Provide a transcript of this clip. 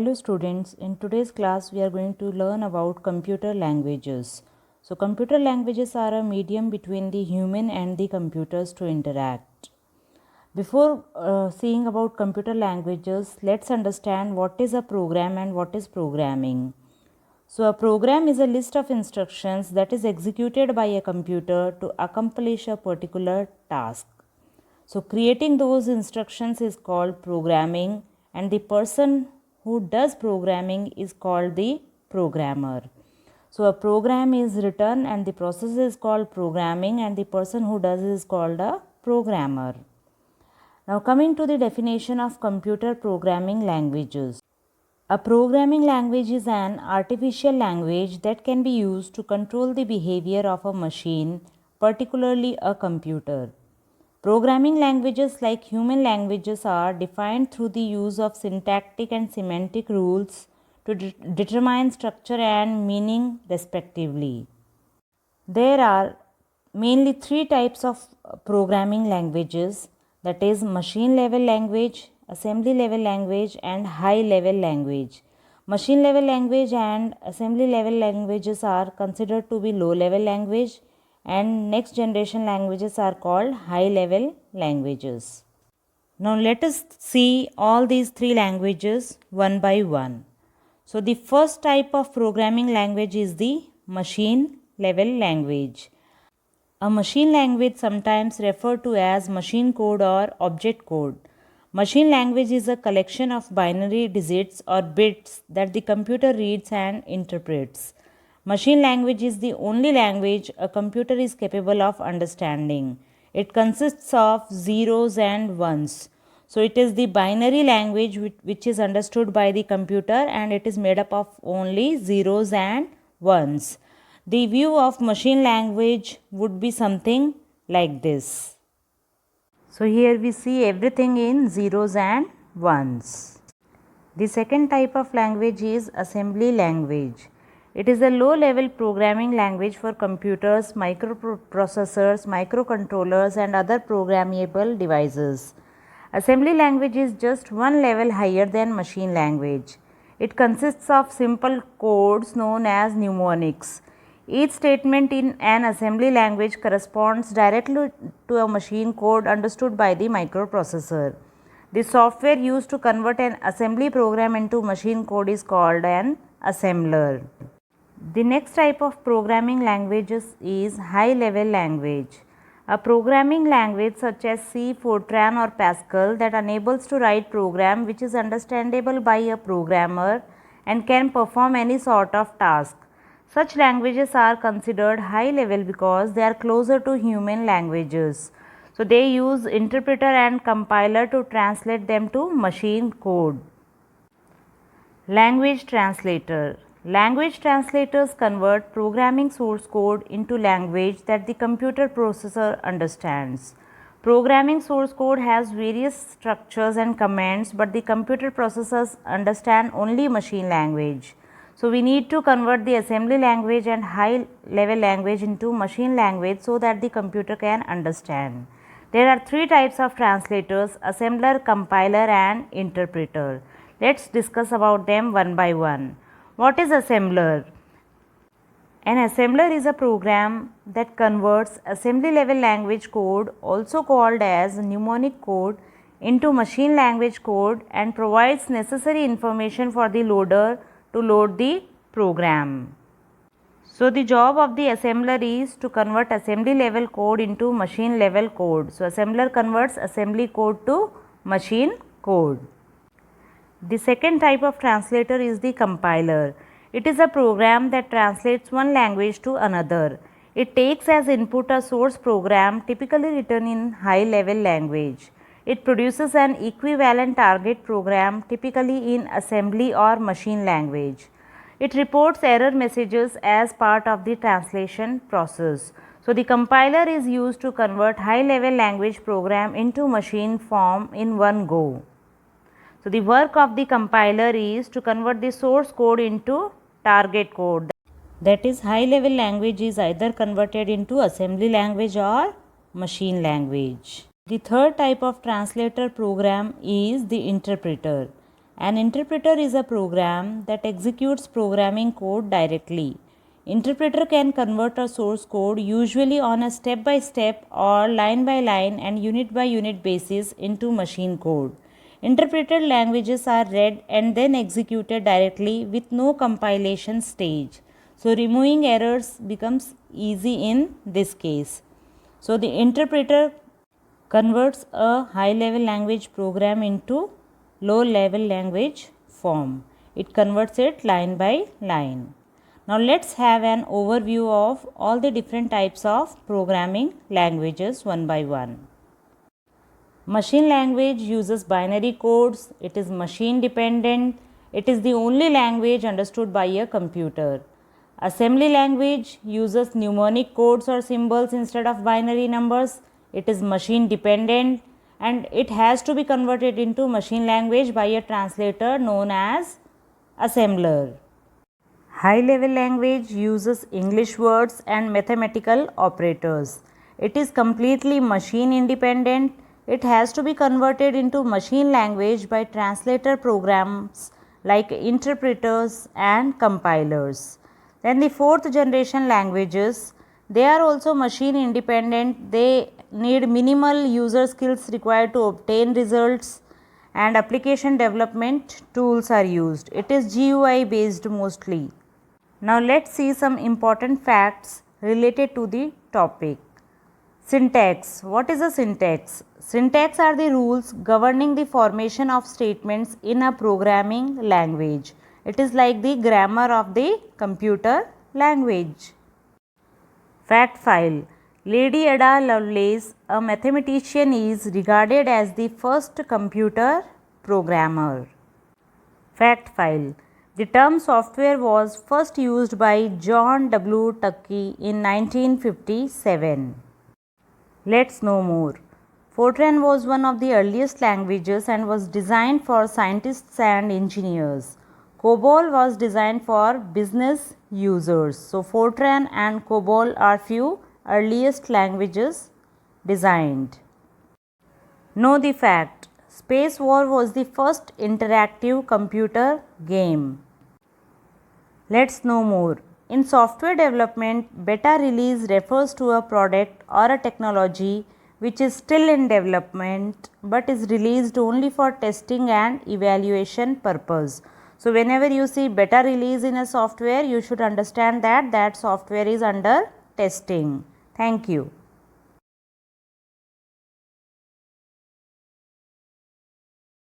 Hello students, in today's class we are going to learn about computer languages. So computer languages are a medium between the human and the computers to interact. Before seeing about computer languages, let's understand what is a program and what is programming. So a program is a list of instructions that is executed by a computer to accomplish a particular task. So creating those instructions is called programming, and the person who does programming is called the programmer. So a program is written and the process is called programming, and the person who does is called a programmer. Now coming to the definition of computer programming languages. A programming language is an artificial language that can be used to control the behavior of a machine, particularly a computer. Programming languages, like human languages, are defined through the use of syntactic and semantic rules to determine structure and meaning respectively. There are mainly three types of programming languages, that is machine level language, assembly level language and high level language. Machine level language and assembly level languages are considered to be low level language, and next generation languages are called high level languages. Now let us see all these three languages one by one. So the first type of programming language is the machine level language. A machine language, sometimes referred to as machine code or object code. Machine language is a collection of binary digits or bits that the computer reads and interprets. Machine language is the only language a computer is capable of understanding. It consists of zeros and ones. So it is the binary language which is understood by the computer, and it is made up of only zeros and ones. The view of machine language would be something like this. So here we see everything in zeros and ones. The second type of language is assembly language. It is a low-level programming language for computers, microprocessors, microcontrollers and other programmable devices. Assembly language is just one level higher than machine language. It consists of simple codes known as mnemonics. Each statement in an assembly language corresponds directly to a machine code understood by the microprocessor. The software used to convert an assembly program into machine code is called an assembler. The next type of programming languages is high-level language. A programming language such as C, Fortran or Pascal that enables to write program which is understandable by a programmer and can perform any sort of task. Such languages are considered high level because they are closer to human languages. So they use interpreter and compiler to translate them to machine code. Language translator. Language translators convert programming source code into language that the computer processor understands. Programming source code has various structures and commands, but the computer processors understand only machine language. So we need to convert the assembly language and high level language into machine language so that the computer can understand. There are three types of translators: assembler, compiler and interpreter. Let's discuss about them one by one. What is assembler? An assembler is a program that converts assembly level language code, also called as mnemonic code, into machine language code and provides necessary information for the loader to load the program. So the job of the assembler is to convert assembly level code into machine level code. So assembler converts assembly code to machine code. The second type of translator is the compiler. It is a program that translates one language to another. It takes as input a source program typically written in high level language. It produces an equivalent target program typically in assembly or machine language. It reports error messages as part of the translation process. So the compiler is used to convert high level language program into machine form in one go. So the work of the compiler is to convert the source code into target code. That is, high level language is either converted into assembly language or machine language. The third type of translator program is the interpreter. An interpreter is a program that executes programming code directly. Interpreter can convert a source code, usually on a step-by-step or line-by-line and unit-by-unit basis, into machine code. Interpreted languages are read and then executed directly with no compilation stage. So removing errors becomes easy in this case. So the interpreter converts a high-level language program into low-level language form. It converts it line by line. Now let's have an overview of all the different types of programming languages one by one. Machine language uses binary codes. It is machine dependent. It is the only language understood by a computer. Assembly language uses mnemonic codes or symbols instead of binary numbers. It is machine dependent and it has to be converted into machine language by a translator known as assembler. High level language uses English words and mathematical operators. It is completely machine independent. It has to be converted into machine language by translator programs like interpreters and compilers. Then the fourth generation languages, they are also machine independent. They need minimal user skills required to obtain results and application development tools are used. It is GUI based mostly. Now let's see some important facts related to the topic. Syntax. What is a syntax? Syntax are the rules governing the formation of statements in a programming language. It is like the grammar of the computer language. Fact file. Lady Ada Lovelace, a mathematician, is regarded as the first computer programmer. Fact file. The term software was first used by John W. Tukey in 1957. Let's know more. Fortran was one of the earliest languages and was designed for scientists and engineers. COBOL was designed for business users. So Fortran and COBOL are few earliest languages designed. Know the fact. Space War was the first interactive computer game. Let's know more. In software development, beta release refers to a product or a technology which is still in development but is released only for testing and evaluation purpose. So whenever you see beta release in a software, you should understand that that software is under testing. Thank you.